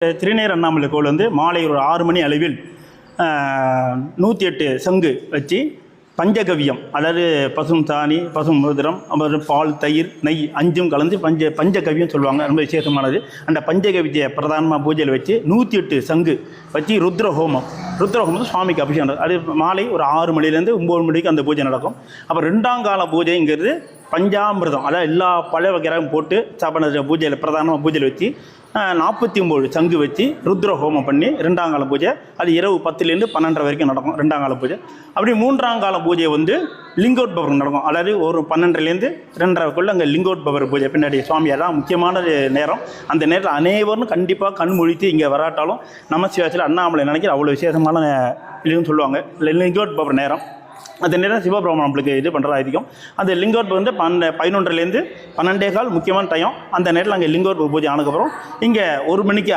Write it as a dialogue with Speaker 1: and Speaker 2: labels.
Speaker 1: திருநீர் அண்ணாமலை கோவில் வந்து மாலை ஒரு 6 மணி அளவில் 108 சங்கு வச்சு பஞ்சகவியம், அதாவது பசும் சாணி, பசும் மோதிரம், அப்புறம் பால், தயிர், நெய் 5ம் கலந்து பஞ்சகவியம் சொல்லுவாங்க. ரொம்ப விசேஷமானது. அந்த பஞ்சகவியை பிரதானமாக பூஜையில் வச்சு 108 சங்கு வச்சு ருத்ரஹோமம் சுவாமிக்கு அபிஷேகம். அது மாலை ஒரு 6 மணிலேருந்து 9 மணிக்கு அந்த பூஜை நடக்கும். அப்புறம் 2ஆம் கால பூஜைங்கிறது பஞ்சாமிர்தம், அதாவது எல்லா பழ வகையும் போட்டு சாப்பிட்ற பூஜையில் பிரதானமாக பூஜையில் வச்சு 49 சங்கு வச்சு ருத்ர ஹோமம் பண்ணி 2ஆம் கால பூஜை. அது இரவு 10லேருந்து 12 வரைக்கும் நடக்கும் 2ஆம் கால பூஜை. அப்படி 3ஆம் கால பூஜை வந்து லிங்கோத்பவர் நடக்கும். அதாவது ஒரு 12லேருந்து 2:30க்குள்ளே அங்கே லிங்கோத்பவர் பூஜை பின்னாடி சுவாமி. அதான் முக்கியமான நேரம். அந்த நேரத்தில் அனைவரும் கண்டிப்பாக கண் முழித்து இங்கே வராட்டாலும் நமசிவாயத்தில் அண்ணாமலை நினைக்கிற அவ்வளோ விசேஷமான இதுன்னு சொல்லுவாங்க. லிங்கோத்பவர் நேரம் அந்த நேரம் சிவபிரமணம் நம்மளுக்கு இது பண்ணுறதா இருக்கும். அந்த லிங்கோத்பவர் வந்து 11லேருந்து 12:15 முக்கியமான டைம். அந்த நேரத்தில் அங்கே லிங்கோத்பவர் பூஜை ஆனதுக்கப்புறம் இங்கே 1 மணிக்கு